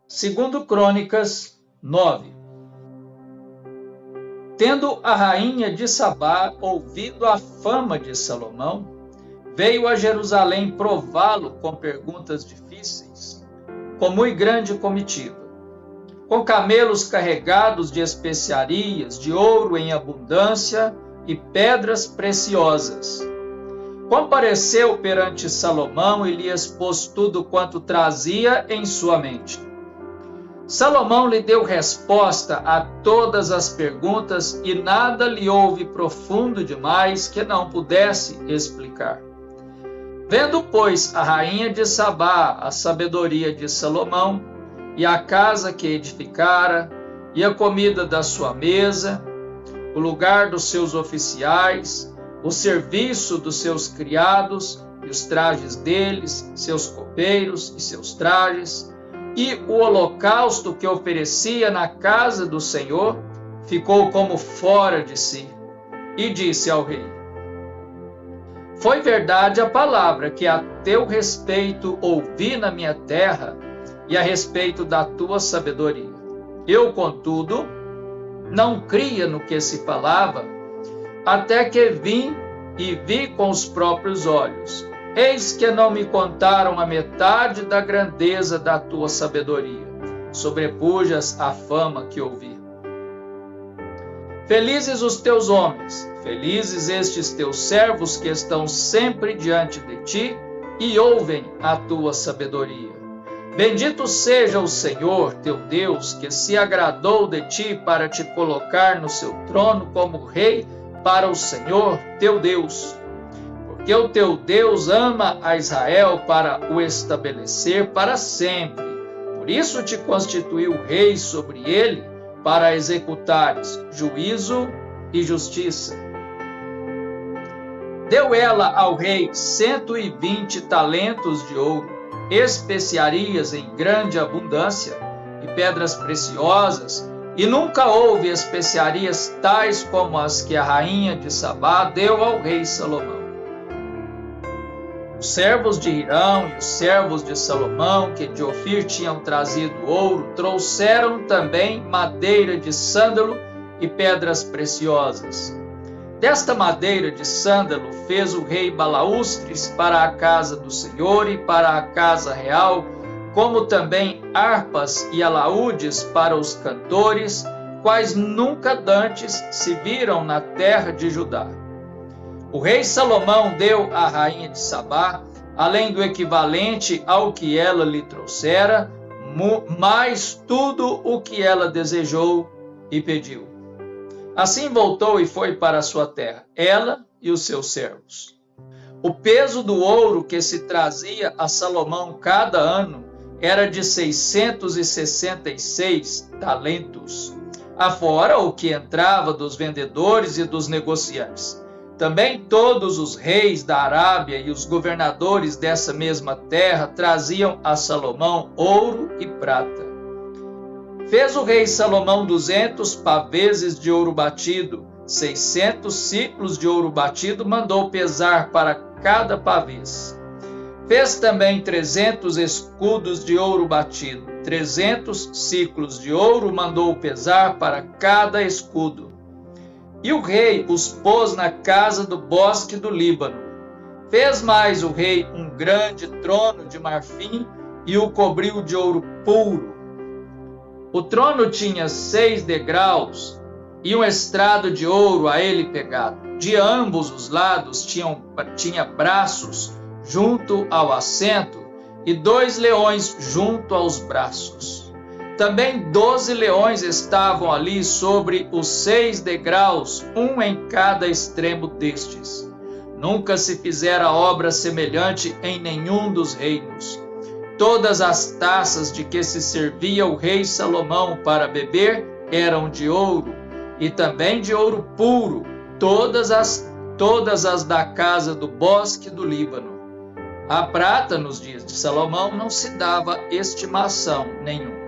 Segundo Crônicas 9. Tendo a rainha de Sabá ouvido a fama de Salomão, veio a Jerusalém prová-lo com perguntas difíceis, com muito grande comitiva, com camelos carregados de especiarias, de ouro em abundância e pedras preciosas. Compareceu perante Salomão e lhe expôs tudo quanto trazia em sua mente. Salomão lhe deu resposta a todas as perguntas e nada lhe houve profundo demais que não pudesse explicar. Vendo, pois, a rainha de Sabá a sabedoria de Salomão, e a casa que edificara, e a comida da sua mesa, o lugar dos seus oficiais, o serviço dos seus criados, e os trajes deles, seus copeiros e seus trajes, e o holocausto que oferecia na casa do Senhor, ficou como fora de si, e disse ao rei: Foi verdade a palavra que a teu respeito ouvi na minha terra, e a respeito da tua sabedoria. Eu, contudo, não cria no que se falava, até que vim e vi com os próprios olhos. Eis que não me contaram a metade da grandeza da tua sabedoria. Sobrepujas a fama que ouvi. Felizes os teus homens, felizes estes teus servos que estão sempre diante de ti e ouvem a tua sabedoria. Bendito seja o Senhor, teu Deus, que se agradou de ti para te colocar no seu trono como rei para o Senhor, teu Deus. Porque o teu Deus ama a Israel para o estabelecer para sempre. Por isso te constituiu rei sobre ele, para executares juízo e justiça. Deu ela ao rei 120 talentos de ouro, especiarias em grande abundância e pedras preciosas, e nunca houve especiarias tais como as que a rainha de Sabá deu ao rei Salomão. Os servos de Hirão e os servos de Salomão, que de Ofir tinham trazido ouro, trouxeram também madeira de sândalo e pedras preciosas. Desta madeira de sândalo fez o rei balaústres para a casa do Senhor e para a casa real, como também harpas e alaúdes para os cantores, quais nunca dantes se viram na terra de Judá. O rei Salomão deu à rainha de Sabá, além do equivalente ao que ela lhe trouxera, mais tudo o que ela desejou e pediu. Assim voltou e foi para a sua terra, ela e os seus servos. O peso do ouro que se trazia a Salomão cada ano era de 666 talentos, afora o que entrava dos vendedores e dos negociantes. Também todos os reis da Arábia e os governadores dessa mesma terra traziam a Salomão ouro e prata. Fez o rei Salomão 200 paveses de ouro batido, 600 ciclos de ouro batido mandou pesar para cada pavês. Fez também 300 escudos de ouro batido, 300 ciclos de ouro mandou pesar para cada escudo. E o rei os pôs na casa do bosque do Líbano. Fez mais o rei um grande trono de marfim e o cobriu de ouro puro. O trono tinha 6 degraus e um estrado de ouro a ele pegado. De ambos os lados tinha braços junto ao assento e 2 leões junto aos braços. Também 12 leões estavam ali sobre os 6 degraus, um em cada extremo destes. Nunca se fizera obra semelhante em nenhum dos reinos. Todas as taças de que se servia o rei Salomão para beber eram de ouro, e também de ouro puro, todas as da casa do bosque do Líbano. A prata, nos dias de Salomão, não se dava estimação nenhuma.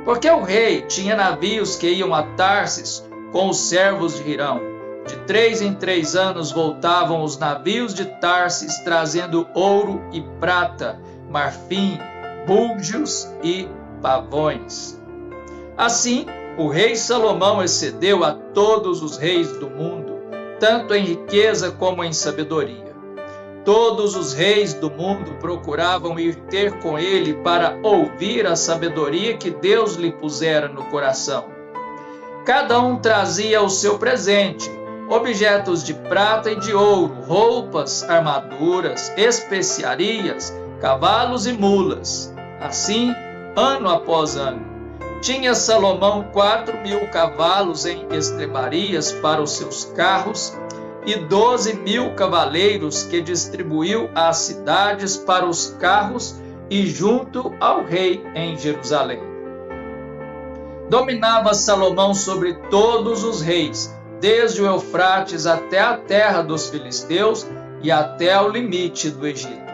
Porque o rei tinha navios que iam a Tarsis com os servos de Hirão. De 3 em 3 anos voltavam os navios de Tarsis, trazendo ouro e prata, marfim, búlgios e pavões. Assim, o rei Salomão excedeu a todos os reis do mundo, tanto em riqueza como em sabedoria. Todos os reis do mundo procuravam ir ter com ele para ouvir a sabedoria que Deus lhe pusera no coração. Cada um trazia o seu presente, objetos de prata e de ouro, roupas, armaduras, especiarias, cavalos e mulas. Assim, ano após ano, tinha Salomão 4.000 cavalos em estrebarias para os seus carros e 12.000 cavaleiros que distribuiu às cidades para os carros e junto ao rei em Jerusalém. Dominava Salomão sobre todos os reis, desde o Eufrates até a terra dos filisteus e até o limite do Egito.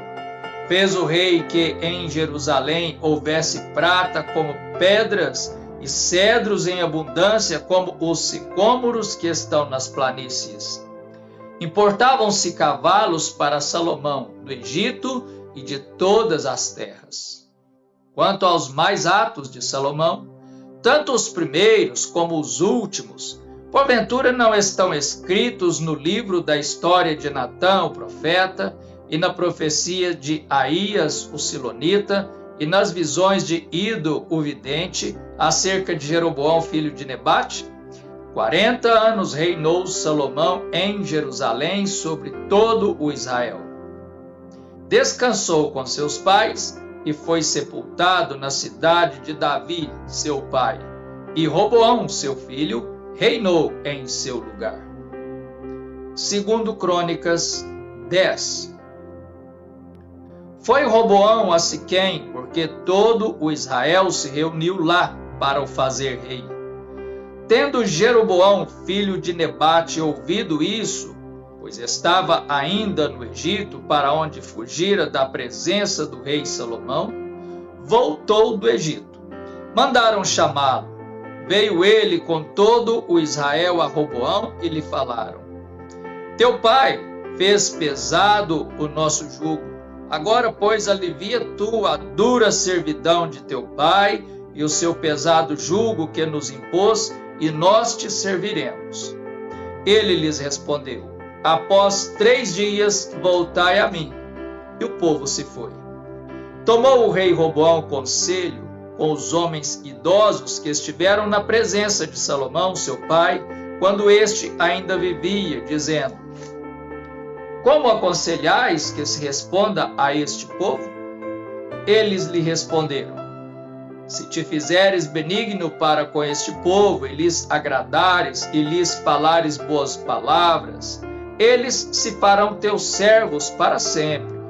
Fez o rei que em Jerusalém houvesse prata como pedras e cedros em abundância como os sicômoros que estão nas planícies. Importavam-se cavalos para Salomão do Egito e de todas as terras. Quanto aos mais atos de Salomão, tanto os primeiros como os últimos, porventura não estão escritos no livro da história de Natã, o profeta, e na profecia de Aías, o silonita, e nas visões de Ido, o vidente, acerca de Jeroboão, filho de Nebate? 40 anos reinou Salomão em Jerusalém sobre todo o Israel. Descansou com seus pais e foi sepultado na cidade de Davi, seu pai. E Roboão, seu filho, reinou em seu lugar. 2 Crônicas 10. Foi Roboão a Siquém, porque todo o Israel se reuniu lá para o fazer rei. Tendo Jeroboão, filho de Nebate, ouvido isso, pois estava ainda no Egito, para onde fugira da presença do rei Salomão, voltou do Egito. Mandaram chamá-lo. Veio ele com todo o Israel a Roboão e lhe falaram: Teu pai fez pesado o nosso jugo. Agora, pois, alivia tu a dura servidão de teu pai e o seu pesado jugo que nos impôs, e nós te serviremos. Ele lhes respondeu: Após 3 dias voltai a mim. E o povo se foi. Tomou o rei Roboão conselho com os homens idosos que estiveram na presença de Salomão, seu pai, quando este ainda vivia, dizendo: Como aconselhais que se responda a este povo? Eles lhe responderam: Se te fizeres benigno para com este povo, e lhes agradares, e lhes falares boas palavras, eles se farão teus servos para sempre.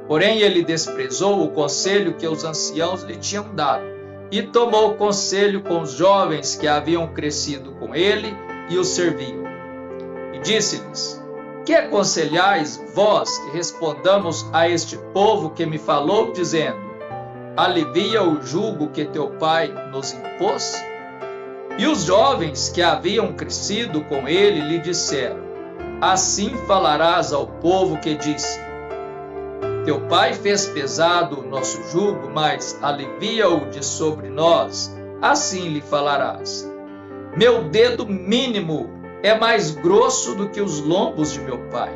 Porém ele desprezou o conselho que os anciãos lhe tinham dado, e tomou conselho com os jovens que haviam crescido com ele e o serviam. E disse-lhes: Que aconselhais vós que respondamos a este povo que me falou, dizendo: Alivia o jugo que teu pai nos impôs? E os jovens que haviam crescido com ele lhe disseram: Assim falarás ao povo que disse: Teu pai fez pesado o nosso jugo, mas alivia-o de sobre nós. Assim lhe falarás: Meu dedo mínimo é mais grosso do que os lombos de meu pai.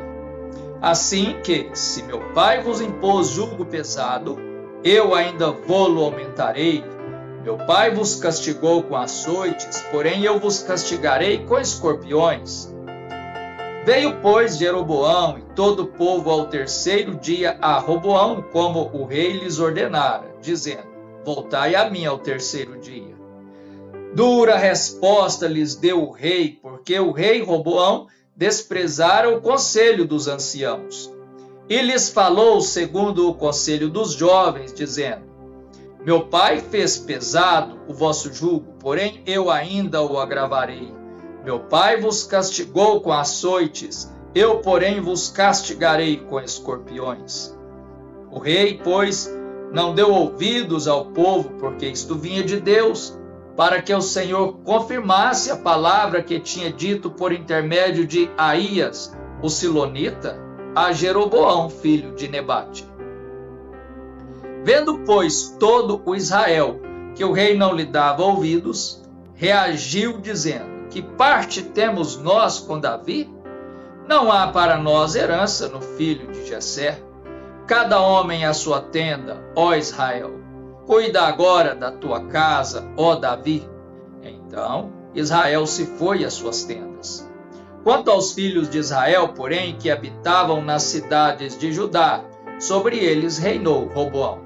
Assim que, se meu pai vos impôs jugo pesado, eu ainda vô-lo aumentarei. Meu pai vos castigou com açoites, porém eu vos castigarei com escorpiões. Veio, pois, Jeroboão e todo o povo ao 3º dia a Roboão, como o rei lhes ordenara, dizendo: Voltai a mim ao 3º dia. Dura resposta lhes deu o rei, porque o rei Roboão desprezara o conselho dos anciãos. E lhes falou segundo o conselho dos jovens, dizendo: Meu pai fez pesado o vosso jugo, porém eu ainda o agravarei. Meu pai vos castigou com açoites, eu, porém, vos castigarei com escorpiões. O rei, pois, não deu ouvidos ao povo, porque isto vinha de Deus, para que o Senhor confirmasse a palavra que tinha dito por intermédio de Aías, o silonita, a Jeroboão, filho de Nebate. Vendo, pois, todo o Israel que o rei não lhe dava ouvidos, reagiu dizendo: que parte temos nós com Davi? Não há para nós herança no filho de Jessé. Cada homem à sua tenda, ó Israel. Cuida agora da tua casa, ó Davi. Então Israel se foi às suas tendas. Quanto aos filhos de Israel, porém, que habitavam nas cidades de Judá, sobre eles reinou Roboão.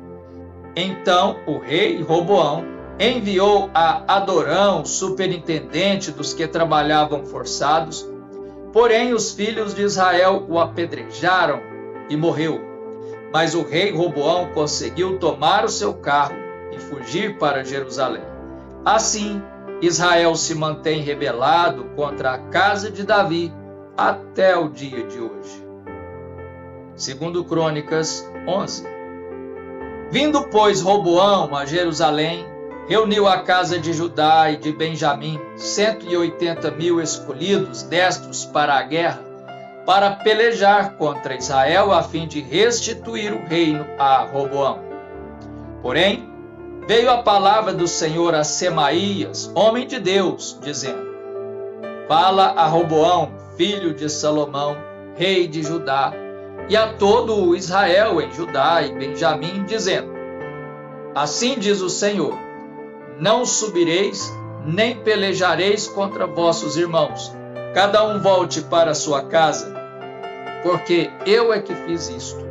Então o rei Roboão enviou a Adorão, superintendente dos que trabalhavam forçados, porém os filhos de Israel o apedrejaram e morreu. Mas o rei Roboão conseguiu tomar o seu carro e fugir para Jerusalém. Assim, Israel se mantém rebelado contra a casa de Davi até o dia de hoje. Segundo Crônicas 11. Vindo, pois, Roboão a Jerusalém, reuniu a casa de Judá e de Benjamim 180.000 escolhidos destros para a guerra, para pelejar contra Israel a fim de restituir o reino a Roboão. Porém, veio a palavra do Senhor a Semaías, homem de Deus, dizendo: fala a Roboão, filho de Salomão, rei de Judá, e a todo o Israel em Judá e Benjamim, dizendo: assim diz o Senhor: não subireis, nem pelejareis contra vossos irmãos. Cada um volte para sua casa, porque eu é que fiz isto.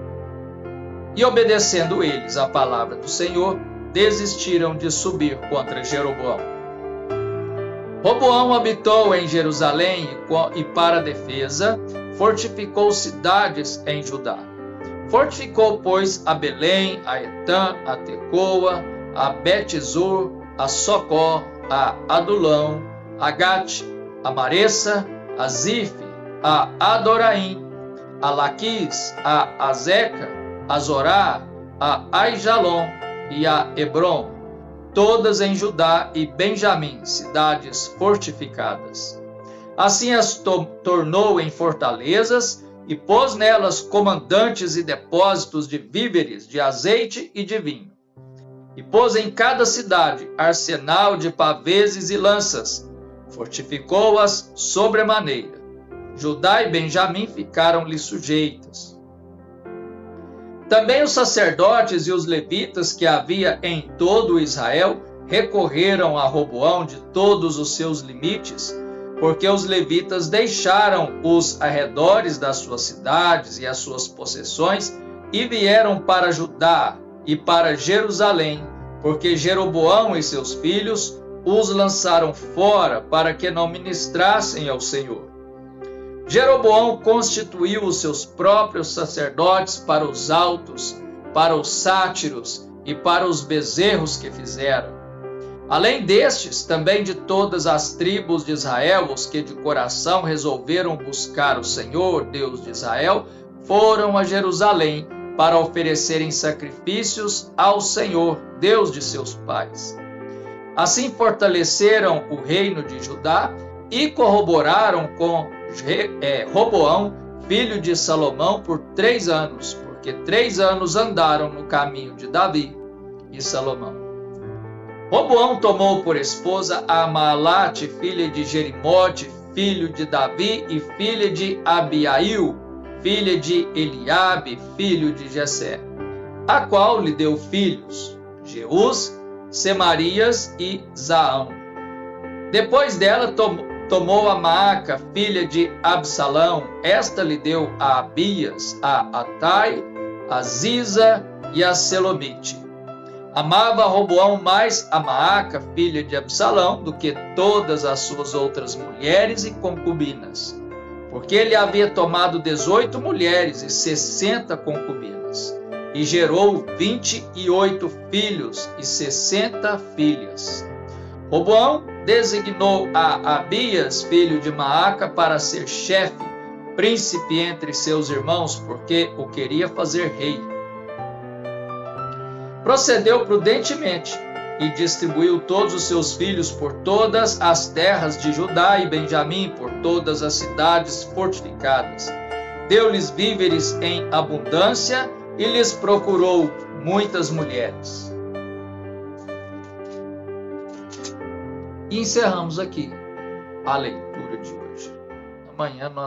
E obedecendo eles à palavra do Senhor, desistiram de subir contra Jeroboão. Roboão habitou em Jerusalém e para a defesa fortificou cidades em Judá. Fortificou, pois, a Belém, a Etã, a Tecoa, a Bet-zur, a Socó, a Adulão, a Gate, a Maressa, a Zif, a Adoraim, a Laquis, a Azeca, a Zorá, a Aijalon e a Hebron, todas em Judá e Benjamim, cidades fortificadas. Assim as tornou em fortalezas e pôs nelas comandantes e depósitos de víveres, de azeite e de vinho. E pôs em cada cidade arsenal de paveses e lanças, fortificou-as sobremaneira. Judá e Benjamim ficaram-lhe sujeitas. Também os sacerdotes e os levitas que havia em todo Israel recorreram a Roboão de todos os seus limites, porque os levitas deixaram os arredores das suas cidades e as suas possessões e vieram para Judá e para Jerusalém, porque Jeroboão e seus filhos os lançaram fora para que não ministrassem ao Senhor. Jeroboão constituiu os seus próprios sacerdotes para os altos, para os sátiros e para os bezerros que fizeram. Além destes, também de todas as tribos de Israel, os que de coração resolveram buscar o Senhor, Deus de Israel, foram a Jerusalém para oferecerem sacrifícios ao Senhor, Deus de seus pais. Assim fortaleceram o reino de Judá e corroboraram com Roboão, filho de Salomão, por 3 anos, porque 3 anos andaram no caminho de Davi e Salomão. Roboão tomou por esposa a Maalate, filha de Jerimote, filho de Davi, e filha de Abiail, filha de Eliabe, filho de Jessé, a qual lhe deu filhos, Jeús, Semarias e Zaão. Depois dela tomou a Maaca, filha de Absalão, esta lhe deu a Abias, a Atai, a Ziza e a Selomite. Amava Roboão mais a Maaca, filha de Absalão, do que todas as suas outras mulheres e concubinas, porque ele havia tomado 18 mulheres e 60 concubinas, e gerou 28 filhos e 60 filhas. Roboão designou a Abias, filho de Maaca, para ser chefe, príncipe entre seus irmãos, porque o queria fazer rei. Procedeu prudentemente e distribuiu todos os seus filhos por todas as terras de Judá e Benjamim, por todas as cidades fortificadas. Deu-lhes víveres em abundância e lhes procurou muitas mulheres. E encerramos aqui a leitura de hoje. Amanhã nós